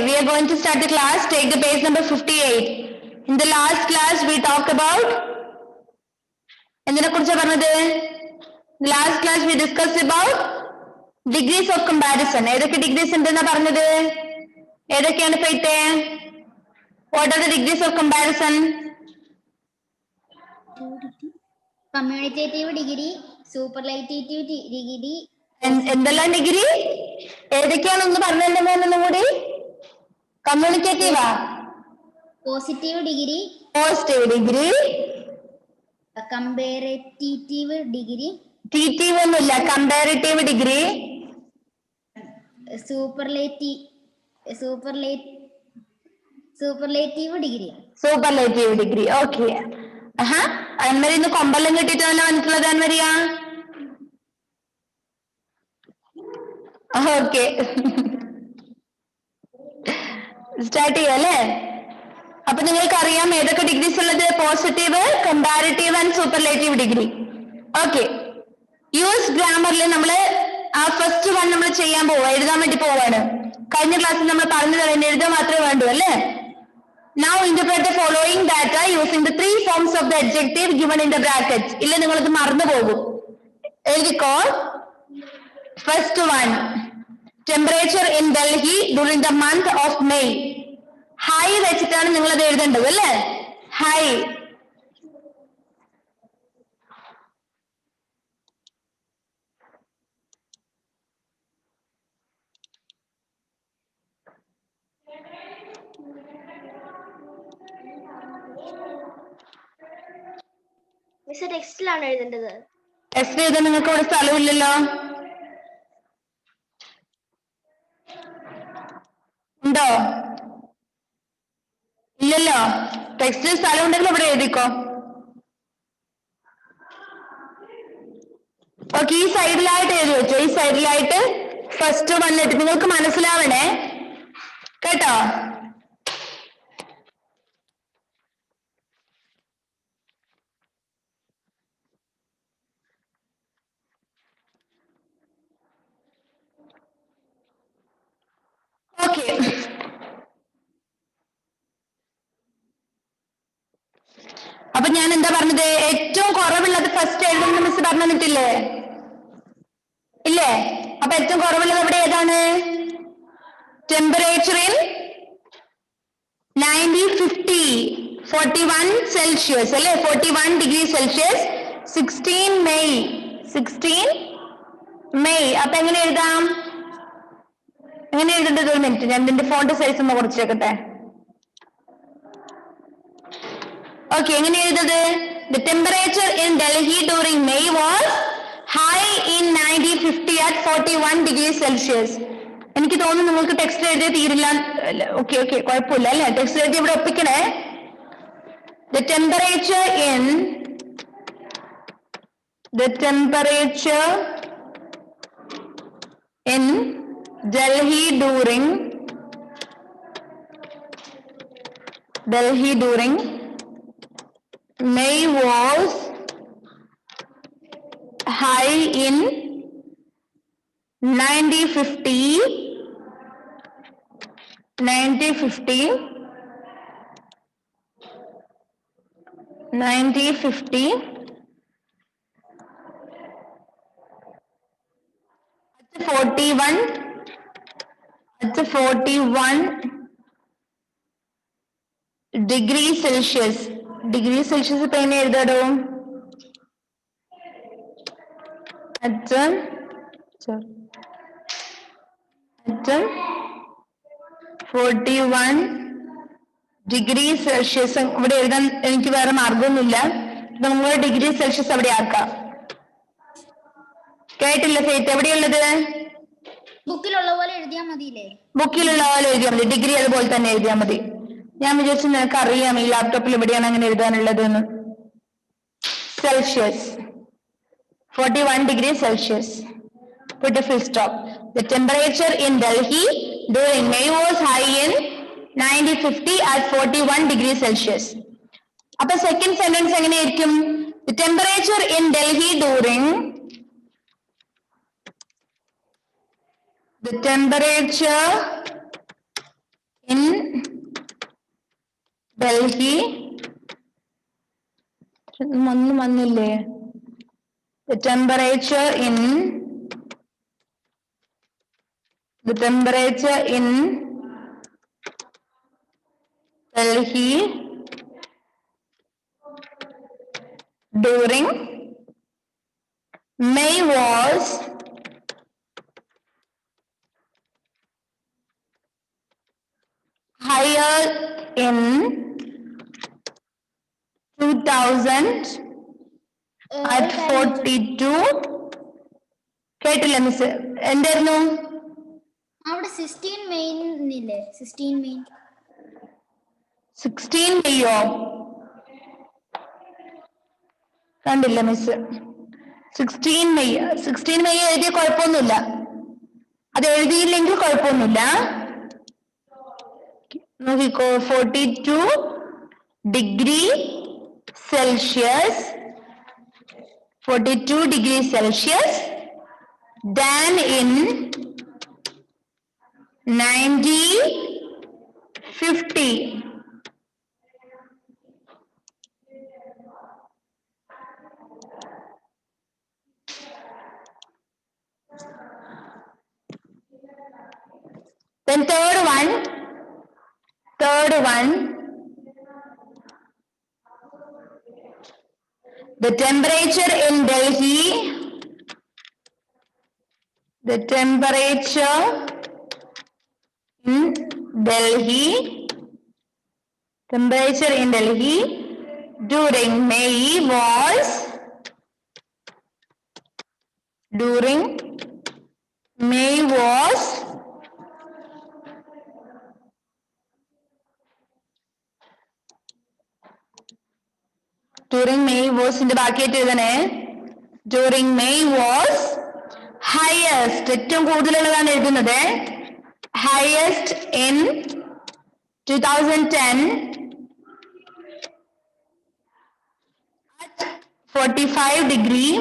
we are going to start the class. Take the page number 58. In the last class we talked about എന്തിനെ കുറിച്ചാണ് പറഞ്ഞത്? Last class we discussed about degrees of comparison. ഏതൊക്കെ degrees ഉണ്ടെന്നാ പറഞ്ഞത്? ഏതൊക്കെയാണ് പോയിട്ടെ? What are the degrees of comparison? കമ്മ്യൂണിറ്റേറ്റീവ് degree, superlative degree. എന്തെല്ലാം ഡിഗ്രി? ഏതൊക്കെയാണെന്ന് പറഞ്ഞിട്ടുണ്ടെന്നൊന്നും കൂടി. കമ്മ്യൂണിറ്റേറ്റീവാ? Positive degree, positive degree, comparative degree, ടീറ്റീവ് ഒന്നുമില്ല, comparative degree, superlative degree. Superlative degree. Okay. Anwari ഇന്ന് കൊമ്പെല്ലാം കിട്ടിയിട്ടല്ല വന്നിട്ടുള്ളത്. അൻവരിയാ? ഓക്കെ, സ്റ്റാർട്ട് ചെയ്യാല്ലേ? അപ്പൊ നിങ്ങൾക്ക് അറിയാം ഏതൊക്കെ ഡിഗ്രീസ് ഉള്ളത്? Positive, comparative and superlative degree. Okay. Use ഗ്രാമറിൽ നമ്മള് ആ ഫസ്റ്റ് വൺ നമ്മൾ ചെയ്യാൻ പോവാ, എഴുതാൻ വേണ്ടി പോവാണ്. കഴിഞ്ഞ ക്ലാസ്സിൽ നമ്മൾ പറഞ്ഞു തരുന്നത് എഴുതാൻ മാത്രമേ വേണ്ടൂ അല്ലേ? Now interpret the following data using the three forms of the adjective given in the brackets. ഇല്ല, നിങ്ങളിത് മറന്നു പോകും. എഴുതിക്കോ. First one, temperature in Delhi during the month of May. High വെച്ചിട്ടാണ് നിങ്ങൾ അത് എഴുതേണ്ടത് അല്ലേ? High. മിസ് ടെക്സ്റ്റിലാണ് എഴുതേണ്ടത്. ടെക്സ്റ്റ് എഴുതാൻ നിങ്ങൾക്ക് ഇവിടെ സ്ഥലമില്ലല്ലോ. ഉണ്ടോ? ഇല്ലല്ലോ. ടെക്സ്റ്റിൽ സ്ഥലം ഉണ്ടെങ്കിൽ ഇവിടെ എഴുതിക്കോ. ഓക്കെ, ഈ സൈഡിലായിട്ട് എഴുതി വെച്ചോ. ഈ സൈഡിലായിട്ട് ഫസ്റ്റ് വന്നിട്ട് നിങ്ങൾക്ക് മനസ്സിലാവണേ കേട്ടോ. ഓക്കെ, അപ്പൊ ഞാൻ എന്താ പറഞ്ഞത്? ഏറ്റവും കുറവുള്ളത് ഫസ്റ്റ് എഴുതുന്ന മിസ് പറഞ്ഞു തന്നിട്ടില്ലേ? ഇല്ലേ? അപ്പൊ ഏറ്റവും കുറവുള്ളത് എവിടെ ഏതാണ്? ടെമ്പറേച്ചർ ഇൻ 9050 41 സെൽഷ്യസ് അല്ലെ? 41 ഡിഗ്രി സെൽഷ്യസ് 16 മെയ്. അപ്പൊ എങ്ങനെ എഴുതാം? എങ്ങനെ എഴുതേണ്ടത്? ഒരു മിനിറ്റ്, ഞാൻ ഇതിന്റെ ഫോണ്ട് സൈസ് ഒന്ന് കുറച്ച് വെക്കട്ടെ. ഓക്കെ, എങ്ങനെ എഴുതത്? The temperature in Delhi during May was high in 9050 at 41 degrees Celsius. എനിക്ക് തോന്നുന്നു നിങ്ങൾക്ക് ടെക്സ്റ്റ് എഴുതിയ തീരില്ല. ഓക്കെ ഓക്കെ, കുഴപ്പമില്ല അല്ലെ? ടെക്സ്റ്റ് എഴുതി ഇവിടെ ഒപ്പിക്കണേ. The temperature in Delhi during May was high in 9050 41 degree Celsius. Degree Celsius ഇപ്പൊ എങ്ങനെ എഴുതാടോ? at 41 ഡിഗ്രി സെൽഷ്യസ് ഇവിടെ എഴുതാൻ എനിക്ക് വേറെ മാർഗമൊന്നുമില്ല. നമ്മൾ ഡിഗ്രി സെൽഷ്യസ് അവിടെ ആക്കാം. കേട്ടില്ല ഫേറ്റ്? എവിടെയുള്ളത്? ബുക്കിലുള്ള പോലെ എഴുതിയാൽ മതിയില്ലേ? ബുക്കിലുള്ള പോലെ എഴുതിയാൽ മതി. ഡിഗ്രി അതുപോലെ തന്നെ എഴുതിയാൽ മതി. ഞാൻ വിചാരിച്ചു നിനക്ക് അറിയാം ഈ ലാപ്ടോപ്പിൽ എവിടെയാണ് അങ്ങനെ എഴുതാനുള്ളത് എന്ന്. Celsius 41 degrees Celsius. Put a full stop. The temperature in Delhi during May was high in 9050 at 41 degrees Celsius. അപ്പൊ സെക്കൻഡ് സെന്റൻസ് എങ്ങനെയായിരിക്കും? The temperature in Delhi during the temperature Delhi ഒന്നും വന്നില്ലേ? The temperature in Delhi during May was higher in 2000 at 42. കേട്ടില്ല miss, എന്തായിരുന്നു? അവിടെ 16 main ഇല്ലേ? 16 main 16 മെയ്യോ? കണ്ടില്ല miss. 16 May എഴുതിയ കുഴപ്പമൊന്നുമില്ല, അത് എഴുതിയില്ലെങ്കിൽ കുഴപ്പമൊന്നുമില്ല. നോക്കിക്കോ, 42 degree Celsius 42 degree Celsius than in 1950. Then third one, the temperature in Delhi, during May was during May was in the ബാക്കിയായിട്ട് എഴുതണേ. During May was highest, ഏറ്റവും കൂടുതലുള്ളതാണ് എഴുതുന്നത്. Highest in 2010 at 45 degree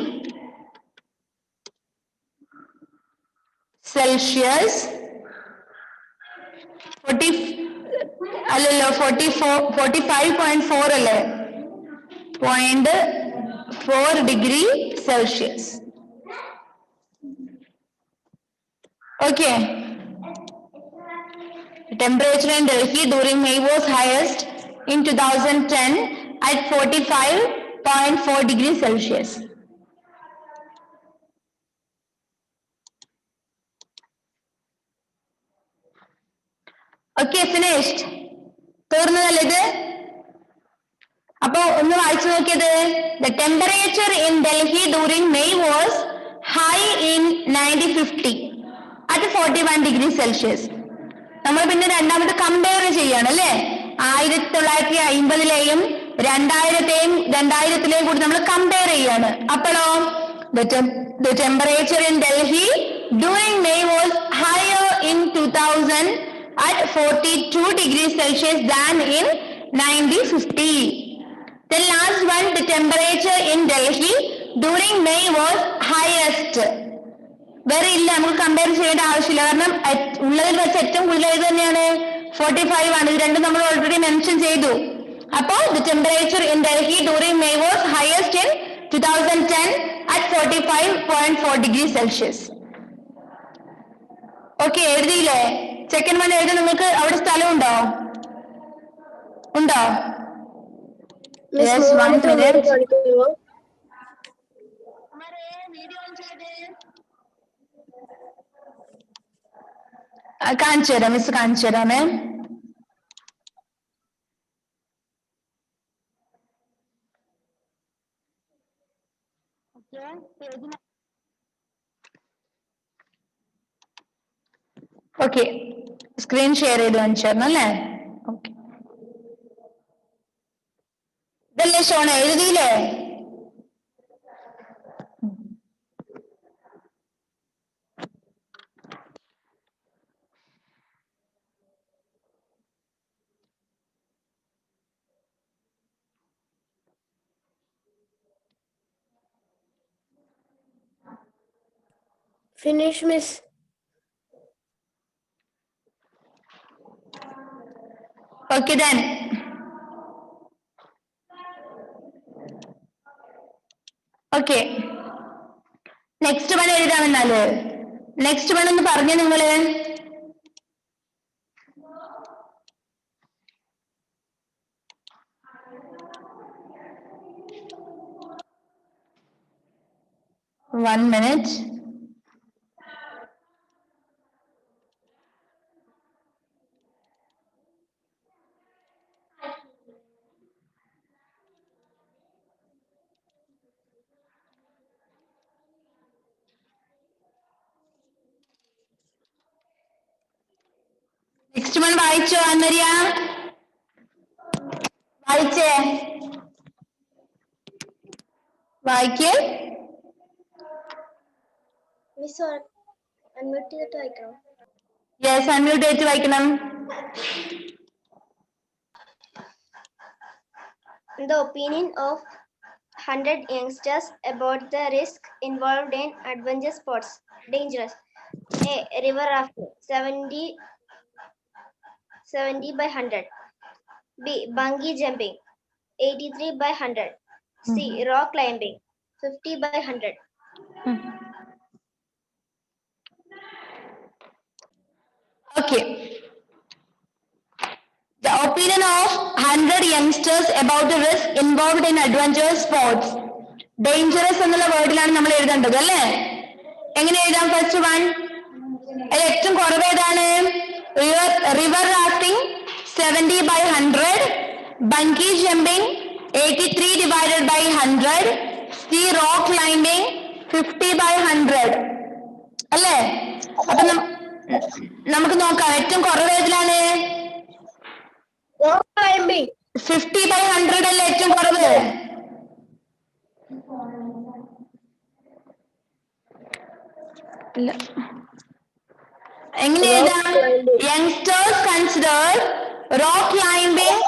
Celsius 45.4 അല്ലേ? 0.4 degree Celsius. Okay. The temperature in Delhi during May was highest in 2010 at 45.4 degrees Celsius. Okay, finished. തീർന്നതല്ലേ ഇത്? അപ്പൊ ഒന്ന് വായിച്ചു നോക്കിയത്. The temperature in Delhi during May was high in 1950 at 41 degrees Celsius. നമ്മൾ പിന്നെ രണ്ടാമത് compare ചെയ്യാണ് അല്ലേ? 1950-ലെയും 2000-ലെയും കൂടി നമ്മൾ കമ്പയർ ചെയ്യാണ്. അപ്പോഴോ the temperature in Delhi during May was higher in 2000 at 42 degrees Celsius than in 1950. The last one, the temperature in Delhi during May was highest. വേറെ ഇല്ല, നമുക്ക് കമ്പയർ ചെയ്യേണ്ട ആവശ്യമില്ല. കാരണം ഉള്ളതിൽ വെച്ച് ഏറ്റവും കൂടുതൽ ഏത് തന്നെയാണ്? 45 ആണ്. ഇത് രണ്ടും നമ്മൾ ഓൾറെഡി മെൻഷൻ ചെയ്തു. അപ്പോൾ the temperature in Delhi during May was highest in 2010 at 45.4 degrees Celsius. Okay, എഴുതിയില്ലേ? സെക്കൻഡ് വൺ എഴുതി. നിങ്ങൾക്ക് അവിടെ സ്ഥലമുണ്ടോ? ഉണ്ടോ? Yes, 1 minute. കാണിച്ചു തരാം മിസ്, കാണിച്ചു തരാമേ. ഓക്കെ, സ്ക്രീൻ ഷെയർ ചെയ്ത് കാണിച്ചു തരണം അല്ലേ? ഓക്കെ, ഇതല്ലേ ഷോണ, എഴുതിയില്ലേ? Finish, miss. Okay then. Okay, next one എഴുതാമെന്നാല്. നെക്സ്റ്റ് വൺ ഒന്ന് പറഞ്ഞ നിങ്ങള്. One minute. നെക്സ്റ്റ് വൺ വായിച്ചോ അന്നരിയ? വായിച്ചേ, വായിക്കേ. മിസ് അൺമ്യൂട്ട് ചെയ്തിട്ട് വായിക്കണം. യെസ്, അൺമ്യൂട്ട് ചെയ്തിട്ട് വായിക്കണം. The opinion of 100 youngsters about the risk involved in adventure sports. Dangerous. A. River rafting 70 by 100. B. Bungee jumping 83 by 100. C. Rock climbing 50 by 100. Okay. The opinion of 100 youngsters about the risk involved in adventure sports. Dangerous എന്നുള്ള വേർഡിലാണ് നമ്മൾ എഴുതേണ്ടത് അല്ലേ? എങ്ങനെ എഴുതാം? First one ഏറ്റവും കുറവ് ഏതാണ്? River rafting 70 by 100, ബങ്കി jumping 83 divided by 100, C rock climbing 50 by 100 അല്ലേ? അപ്പൊ നമുക്ക് നോക്കാം ഏറ്റവും കുറവ് ഏതിലാണ്? 50 by 100 അല്ലേ ഏറ്റവും കുറവ്? എങ്ങനെ എഴുതാം? Youngsters consider rock climbing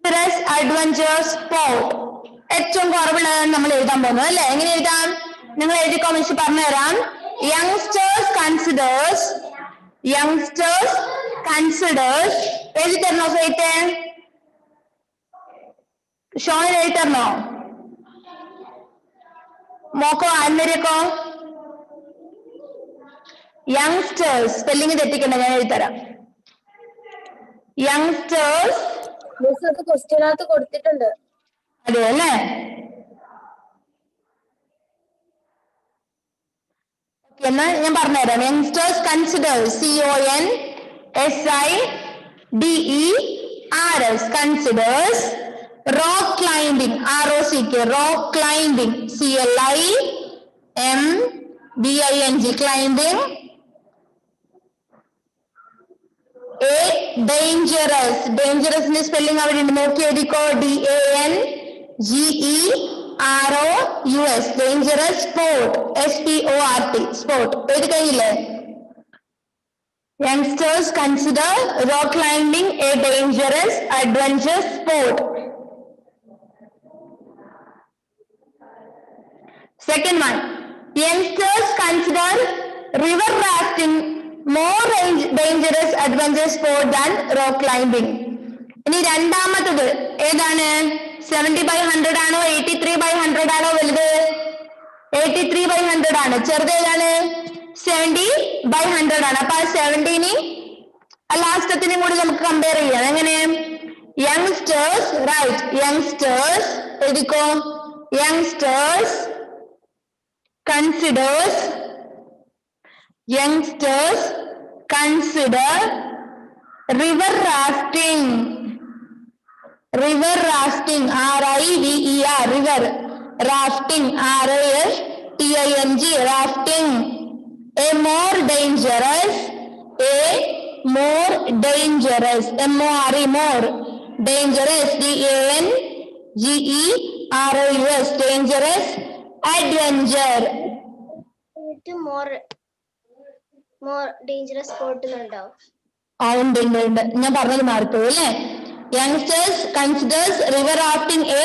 dangerous adventure sport. ഏറ്റവും കുറവുള്ളതാണ് നമ്മൾ എഴുതാൻ പോകുന്നത് അല്ലേ? എങ്ങനെ എഴുതാം? നിങ്ങൾ എഴുതിക്കോ, മിസ് പറഞ്ഞുതരാം. യങ്സ്റ്റേഴ്സ് കൺസിഡേഴ്സ് എഴുതി തരണോ? ഫെയ്ത്തെ ഷോണിൽ എഴുതി തരണോ? മോക്കോ അന്നരിക്കോ? യങ്സ്റ്റേഴ്സ് സ്പെല്ലിംഗ് തെറ്റിക്കണ്ട, ഞാൻ എഴുതിത്തരാം. യങ്സ്റ്റേഴ്സ് ക്വസ്റ്റ്യനകത്ത് കൊടുത്തിട്ടുണ്ട്. അതെ അല്ലേ? എന്നാ ഞാൻ പറഞ്ഞുതരാം. Youngsters consider CONSIDERS considers rock climbing ROCK rock climbing CLIMBING climbing. A ഡേഞ്ചറസിന്റെ സ്പെല്ലിംഗ് അവിടെ ഉണ്ട്, നോക്കി എഴുതിക്കോ. DANGEROUS dangerous. Sport SPORT sport. എഴുതി കഴിഞ്ഞില്ലേ? Youngsters consider rock climbing a dangerous adventure sport. Second one, youngsters consider river rafting more dangerous adventure sport than rock climbing. ഇനി രണ്ടാമത്തത് ഏതാണ്? 70 by 100 ആണോ 83 by 100 ആണോ വലുത്? 83 by 100 ആണ്. ചെറുത് ഏതാണ്? 70 by 100 ആണ്. അപ്പൊ ആ 70 ലാസ്റ്റത്തിനും കൂടി നമുക്ക് കമ്പയർ ചെയ്യാം. എങ്ങനെ? യങ്സ്റ്റേഴ്സ് റൈറ്റ്, യങ്സ്റ്റേഴ്സ് എഴുതിക്കോ. Youngsters considers youngsters consider river rafting RIVER rafting river rafting RAFTING rafting a more dangerous more dangerous DANGEROUS dangerous adventure. More dangerous സ്പോർട്ടുകളുണ്ടാവും. ഉണ്ട്. ഞാൻ പറഞ്ഞത് മാറിപ്പോയി അല്ലേ? Youngsters considers river rafting a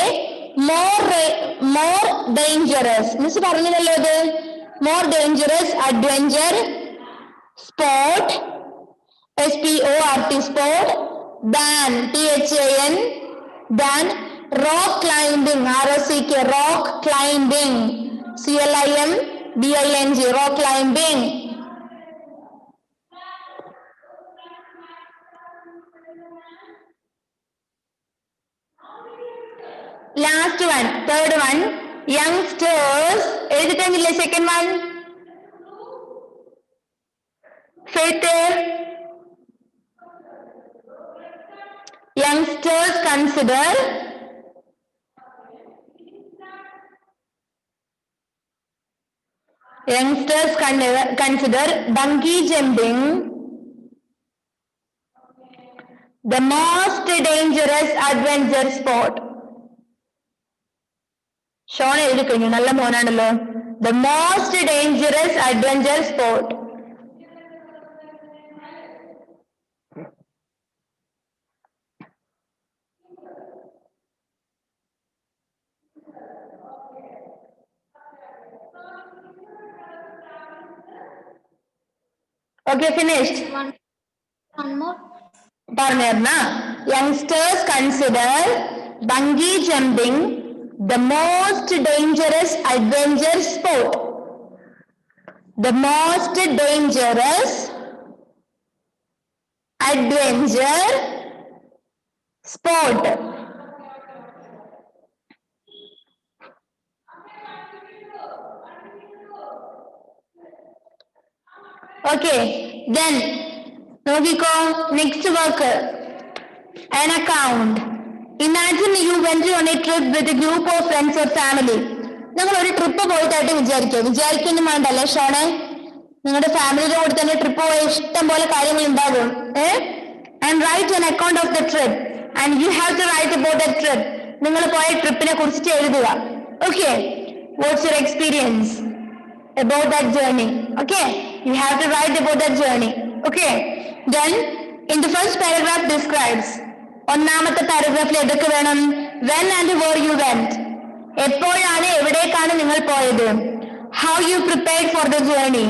more dangerous. Miss പറഞ്ഞതല്ലോ ഇത്. More dangerous adventure sport SPORT sport than THAN rock climbing ROCK rock climbing CLIMBING, rock climbing. Last one, third one, youngsters. എഴുതിട്ടെങ്കിലേ second one? Faith. Youngsters consider bungee jumping the most dangerous adventure sport. Shaun എഴുതി കഴിഞ്ഞു, നല്ല മോനാണല്ലോ. The most dangerous adventure sport. Okay, finished. One more. പറഞ്ഞ youngsters consider bungee jumping the most dangerous adventure sport. The most dangerous adventure sport. Okay, then നോക്കിക്കോ, next work, an account. Imagine you went on a trip with a group of friends or family. നിങ്ങൾ ഒരു trip പോയിട്ടായിട്ട് വിചാരിക്കൊന്നും വേണ്ടല്ലേ ഷോണെ, നിങ്ങളുടെ ഫാമിലിയുടെ കൂടെ തന്നെ trip പോയ ഇഷ്ടം പോലെ കാര്യങ്ങൾ ഉണ്ടാകും. And write an account of the trip and you have to write about that trip. നിങ്ങൾ പോയ ട്രിപ്പിനെ കുറിച്ചിട്ട് എഴുതുക. Okay, what's your experience about that journey? Okay, you have to write about that journey. Okay, then in the first paragraph describes, ഒന്നാമത്തെ പാരഗ്രാഫിൽ ഏതൊക്കെ വേണം? when and where you went, എപ്പോഴാണ് എവിടേക്കാണ് നിങ്ങൾ പോയത്. how you prepared for the journey,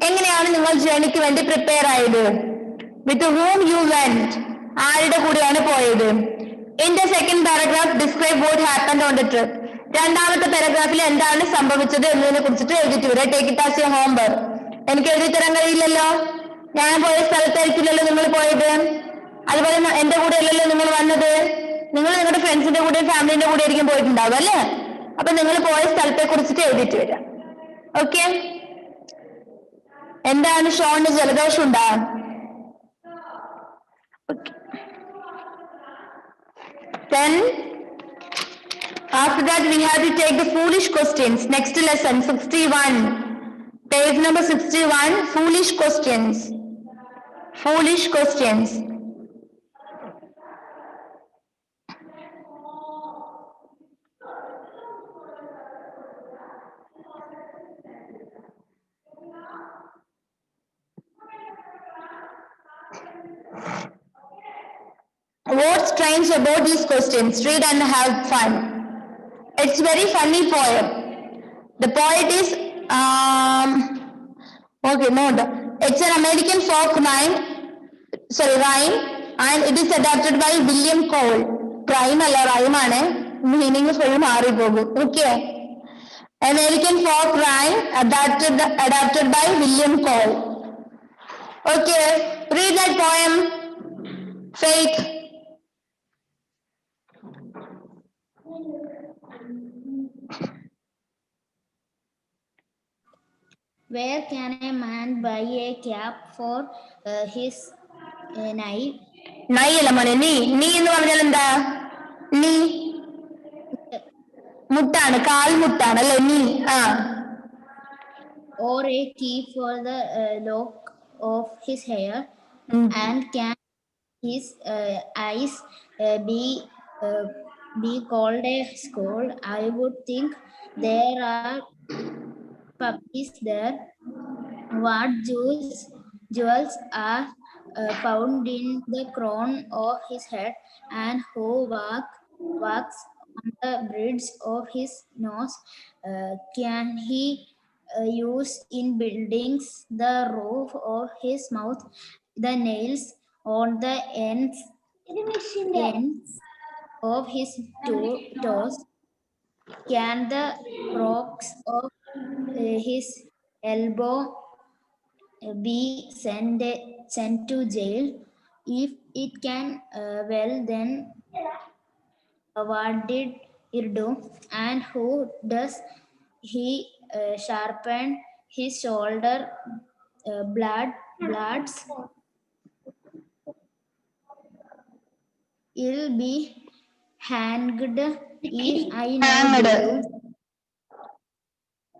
എങ്ങനെയാണ് നിങ്ങൾ ജേർണിക്ക് വേണ്ടി പ്രിപ്പയർ ആയത്. with whom you went, ആരുടെ കൂടെയാണ് പോയത്. in the second paragraph describe what happened on the trip, രണ്ടാമത്തെ പാരഗ്രാഫിൽ എന്താണ് സംഭവിച്ചത് എന്നതിനെ കുറിച്ചിട്ട് എഴുതിട്ട് വരാം. Take it as your homework. എനിക്ക് എഴുതി തരാൻ കഴിയില്ലല്ലോ, ഞാൻ പോയ സ്ഥലത്തായിരിക്കില്ലല്ലോ നിങ്ങൾ പോയത്, അതുപോലെ എന്റെ കൂടെ അല്ലല്ലോ നിങ്ങൾ വന്നത്. നിങ്ങൾ നിങ്ങളുടെ ഫ്രണ്ട്സിന്റെ കൂടെ ഫാമിലിന്റെ കൂടെ ആയിരിക്കും പോയിട്ടുണ്ടാവും അല്ലേ. അപ്പൊ നിങ്ങൾ പോയ സ്ഥലത്തെ കുറിച്ചിട്ട് എഴുതിട്ട് വരാം. ഓക്കെ, എന്താണ് ഷോണിന് ജലദോഷം ഉണ്ടാ? Then after that we have to take the foolish questions. Next lesson 61, page number 61, foolish questions. Foolish questions. What's strange about these questions? Read and have fun. It's very funny poem. The poet is okay, no, it's an American folk rhyme, and it is adapted by William Cole. Rhyme alla rhyme aane, meaning full mari pogu. Okay, American folk rhyme adapted by William Cole. Okay, read that poem, Faith. Where can a man buy a cap for his knife? നായല്ല മോനെ, നീ എന്ന് പറഞ്ഞാൽ എന്താ? നീ മുട്ടാണ്, കാൽമുട്ടാണ് അല്ലെ നീ. Or a key for the lock of his hair. And can his eyes be called a skull? I would think there are puppies there. What jewels are found in the crown of his head, and who walks on the bridge of his nose? Can he use in buildings the roof of his mouth, the nails on the ends of his toes? Can the crooks of his elbow be sent to jail? If it can, well then, what did it do? And who does he sharpen his shoulder blades? He'll be hanged if I know. Do you?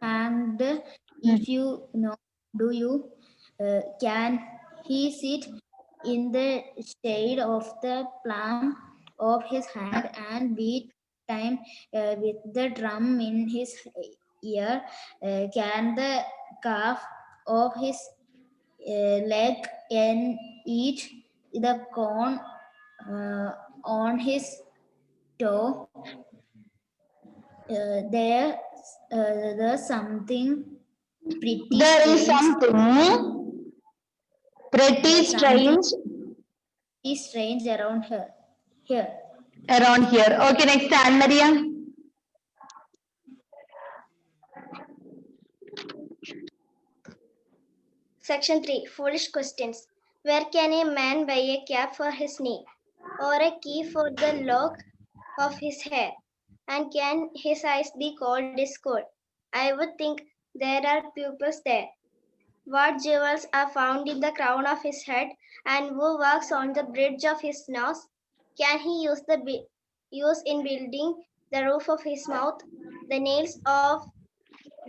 Hanged if you know. Do you? Can he sit in the shade of the palm of his hand and beat time with the drum in his ear? Can the calf of his leg and eat the corn on his toe? There's something pretty There is strange. something pretty Something strange strange around here. around here. Okay, next, Anne Maria. Section 3. Foolish questions. Where can a man buy a cap for his knee, or a key for the lock of his hair? And can his eyes be called a skull? I would think there are pupils there. What jewels are found in the crown of his head, and who works on the bridge of his nose? Can he use in building the roof of his mouth, the nails of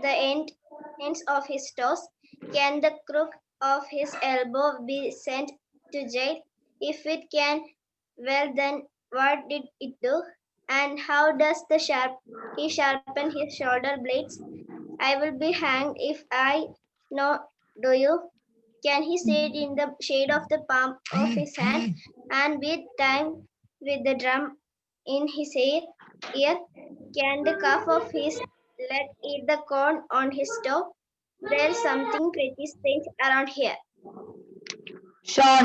the ends of his toes? Can the crook of his elbow be sent to jail? If it can, well then, what did it do? And how does he sharpen his shoulder blades? I will be hanged if I know. Do you? Can he sit in the shade of the palm of his hand and beat time with the drum in his ear? Can the calf of his leg eat the corn on his toe? There's something pretty strange around here. Sean.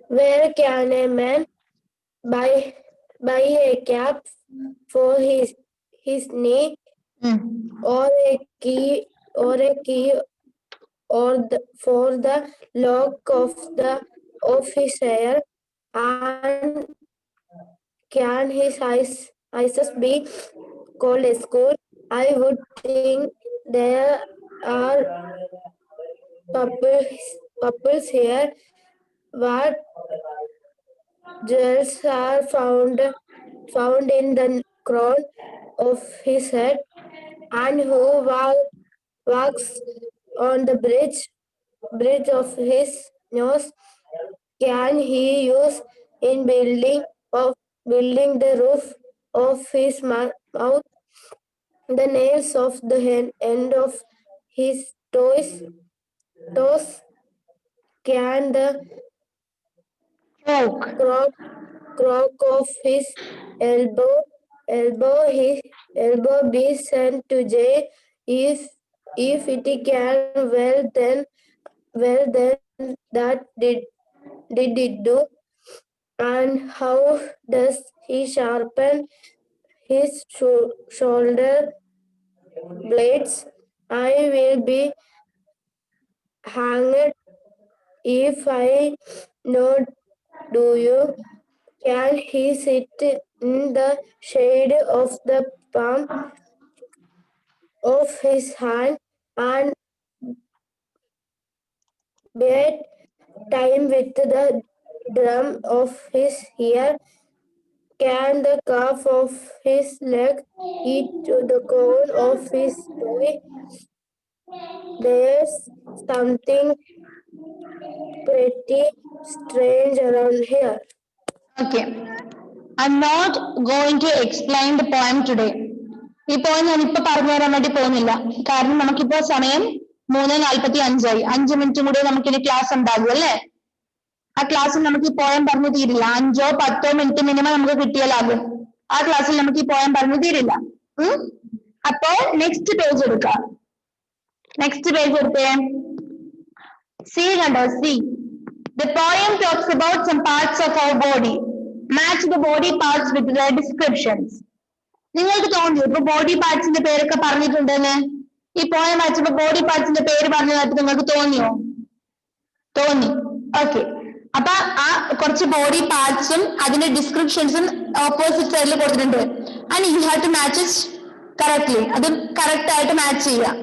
Where can a man buy a cap for his knee, or a key for the lock of his hair? And can his eyes be called a skull? I would think there are pupils here. What jewels are found in the crown of his head, and who walks on the bridge of his nose? Can he use in building the roof of his mouth, the nails of the end of his toes? Can the crook of his elbow be sent to jail? If it can, well then, that did it do? And how does he sharpen his shoulder blades? I will be hanged if I know. Do you? Can he sit in the shade of the palm of his hand and beat time with the drum of his ear? Can the calf of his leg eat the corn of his toe? There's something pretty strange around here. Okay. I'm not going to explain the poem today. ഈ poem ഞാൻ ഇപ്പൊ പറഞ്ഞു തരാൻ വേണ്ടി പോകുന്നില്ല, കാരണം നമുക്കിപ്പോ സമയം 3:45 ആയി. 5 മിനിറ്റും കൂടെ നമുക്കിനി ക്ലാസ് ഉണ്ടാകും അല്ലേ? ആ ക്ലാസ്സിൽ നമുക്ക് ഈ പോയം പറഞ്ഞു തീരില്ല. 5-10 മിനിറ്റ് മിനിമം നമുക്ക് കിട്ടിയാലാകും. ആ ക്ലാസ്സിൽ നമുക്ക് ഈ പോയം പറഞ്ഞു തീരില്ല. അപ്പോ നെക്സ്റ്റ് പേജ് എടുക്കാം. നെക്സ്റ്റ് പേജ് എടുത്തേ. സി കണ്ടോ? C. The poem talks about some parts of our body. Match the body parts with the descriptions. നിങ്ങൾക്ക് തോന്നിയോ ഇപ്പൊ ബോഡി പാർട്സിന്റെ പേരൊക്കെ പറഞ്ഞിട്ടുണ്ടെന്ന്? ഈ പോയം വായിച്ചപ്പോ ബോഡി പാർട്സിന്റെ പേര് പറഞ്ഞതായിട്ട് നിങ്ങൾക്ക് തോന്നിയോ? തോന്നി. ഓക്കെ, അപ്പൊ ആ കുറച്ച് ബോഡി പാർട്സും അതിന്റെ ഡിസ്ക്രിപ്ഷൻസും ഓപ്പോസിറ്റ് സൈഡിൽ കൊടുത്തിട്ടുണ്ട്. And you have to match it correctly. അത് കറക്റ്റ് ആയിട്ട് മാച്ച് ചെയ്യാം.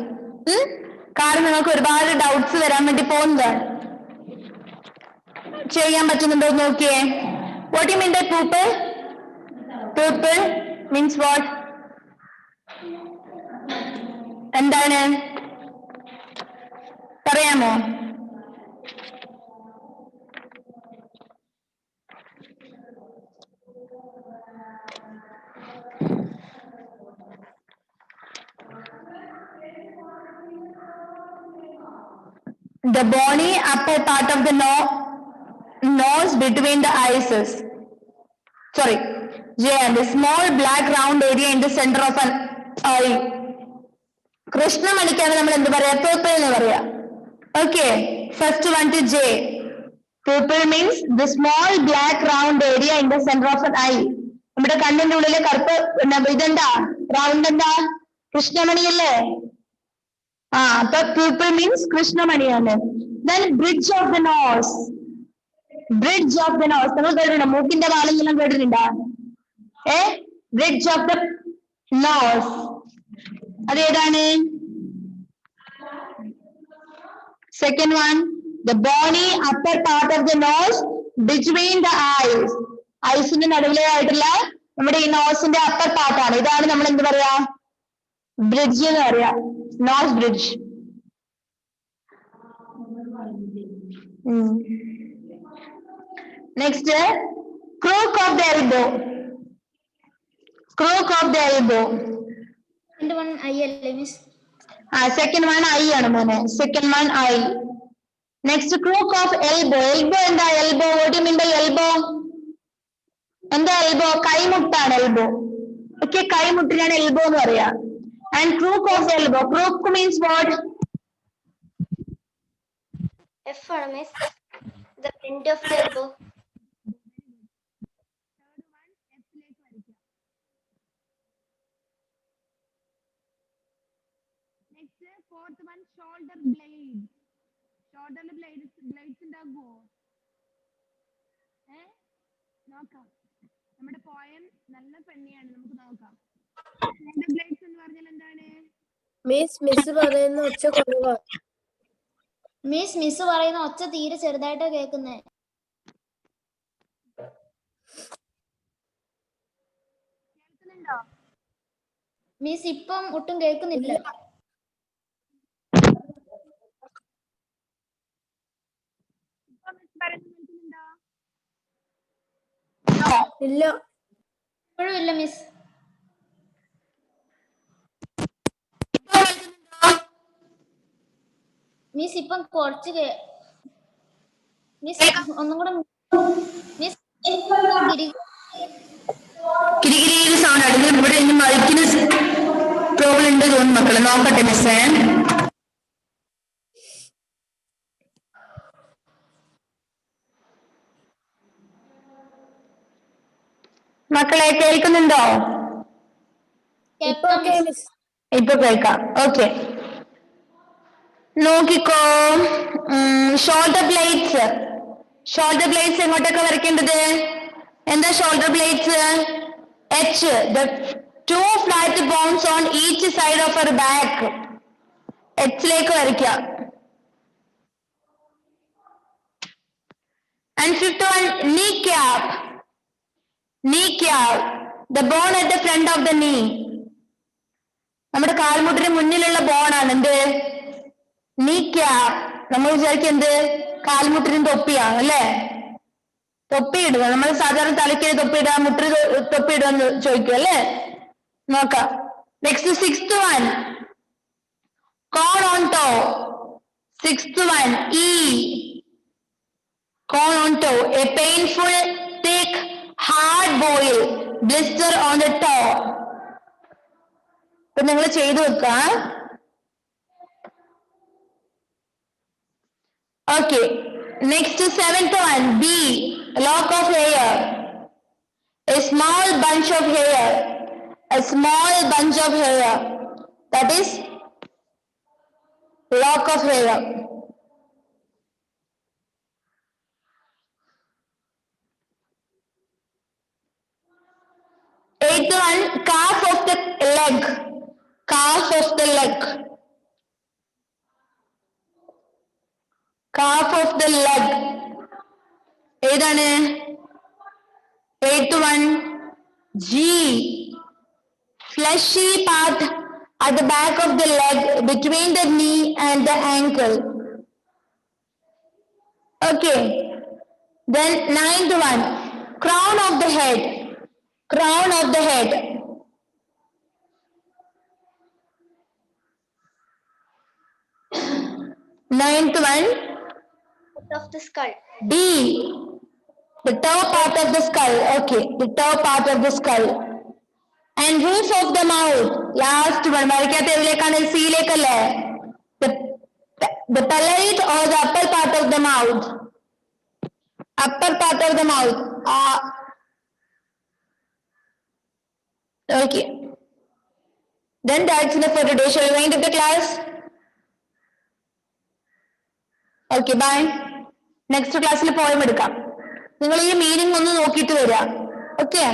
കാരണം നിങ്ങൾക്ക് ഒരുപാട് ഡൗട്ട്സ് വരാൻ വേണ്ടി പോകുന്നതാണ്. ചെയ്യാൻ പറ്റുന്നുണ്ടോ നോക്കിയേ. What you mean by people? People means what? എന്താണ് പറയാമോ? The bony upper part of the nose between the eyes is, sorry, and the small black round area in the center of an eye. കൃഷ്ണമണിക്കാണ് നമ്മൾ എന്ത് പറയാ? purple എന്ന് പറയാ. Okay, first one to J. Pupil means the small black round area in the center of an eye. നമ്മുടെ കണ്ണിന്റെ ഉള്ളിലെ കറുപ്പ് ഇതെന്താ? റൗണ്ട് എന്താ? കൃഷ്ണമണിയല്ലേ? അപ്പൊ pupil means കൃഷ്ണമണിയാണ്. Then bridge of the nose. Bridge of the nose നമ്മൾ കേട്ടിട്ടുണ്ടോ? മൂക്കിന്റെ വാലെല്ലാം കേട്ടിട്ടുണ്ടോ? Bridge of the nose അതേതാണ്? Second one, the bony upper part of the nose between the eyes. ഐസിന്റെ നടുവിലായിട്ടുള്ള നമ്മുടെ ഈ നോസിന്റെ അപ്പർ പാർട്ടാണ്. ഇതാണ് നമ്മൾ എന്ത് പറയാ? ബ്രിഡ്ജ് എന്ന് പറയാ. Nose bridge. Next, crook of the elbow. Crook of the elbow. Second one eye അല്ലേ മിസ്? സെക്കൻഡ് വൺ ഐ ആണ് മോനെ. Second one I. Next, crook of elbow. Elbow എന്താ? Elbow what do you mean by elbow? എന്താ elbow? കൈമുട്ടാണ് elbow. Okay, കൈമുട്ടിനാണ് elbow എന്ന് പറയാ. And crook of elbow. Crook means what? F ആണ് miss. The end of the elbow. Next, fourth one, shoulder blades. Shoulder blades ഉണ്ടാകുമോ? നോക്കാം. നമ്മുടെ poem നല്ല ഫണ്ണിയാണ്, നമുക്ക് നോക്കാം. ഷോൾഡർ ബ്ലേഡ്സ് എന്ന് പറഞ്ഞാൽ എന്താണ്? മിസ് പറയുന്ന ഒച്ച കുറവാ. മിസ് പറയുന്ന ഒച്ച തീരെ ചെറുതായിട്ടാ കേൾക്കുന്നേ. കേൾക്കുന്നുണ്ടോ? മിസ് ഇപ്പം ഒട്ടും കേൾക്കുന്നില്ല. ഇല്ല. ഇപ്പോഴും ഇല്ല മിസ്. മിസ് ഇപ്പം കുറച്ച് മിസ് ഒന്നും കൂടെ മിസ് കിരികിരി സൗണ്ട് ആണ്. ഇവിടെ മൈക്കിന് പ്രോബ്ലം ഉണ്ട് തോന്നുന്നു മക്കള്. നോക്കട്ടെ മിസ്സേ. മക്കളെ കേൾക്കുന്നുണ്ടോ? ഇപ്പൊ കേൾക്കാം. ഓക്കെ, നോക്കിക്കോ. Shoulder blades. ഷോൾഡർ ബ്ലേഡ്സ് എങ്ങോട്ടൊക്കെ വരയ്ക്കേണ്ടത്? എന്താ shoulder blades? H, the two flat bones on each side of her back. H ലേക്ക് വരയ്ക്കുക. And fifth one, kneecap. Kneecap, the bone at the front of the knee. നമ്മുടെ കാൽമുട്ടിന് മുന്നിലുള്ള ബോണാണ് എന്ത്? kneecap. നമ്മൾ വിചാരിക്കും എന്ത്? കാൽമുട്ടിന് തൊപ്പിയാണ് അല്ലേ? തൊപ്പിയിടുക. നമ്മൾ സാധാരണ തലയ്ക്ക് തൊപ്പിയിടുക, മുട്ടിന് തൊപ്പിയിടുക എന്ന് ചോദിക്കും അല്ലേ? നോക്കാം. Next, sixth one, corn on toe. Sixth one, E. corn on toe, a painful, thick, hard boil, blister on the toe. ഇപ്പൊ നിങ്ങൾ ചെയ്തു വെക്ക. Okay, next seventh one, B, lock of hair. A small bunch of hair. A small bunch of hair. That is lock of hair. Eighth one, calf of the leg. Calf of the leg. Calf of the leg. ഏതാണ്? Eighth one, G. Fleshy part at the back of the leg between the knee and the ankle. Okay. Then ninth one, crown of the head. Crown of the head. Ninth one, Of the skull. D. The top part of the skull. Okay, the top part of the skull. And roof of the mouth. Last one. വരയ്ക്കാത്ത എവിടേക്കാണ്? സിയിലേക്കല്ലേ? The palate or the upper part of the mouth. Upper part of the mouth. Okay. Then that's enough for today. Shall we wind up the class? Okay, bye. Next class poem എടുക്കാം. നിങ്ങൾ ഈ meaning ഒന്ന് നോക്കിയിട്ട് വരിക. Okay.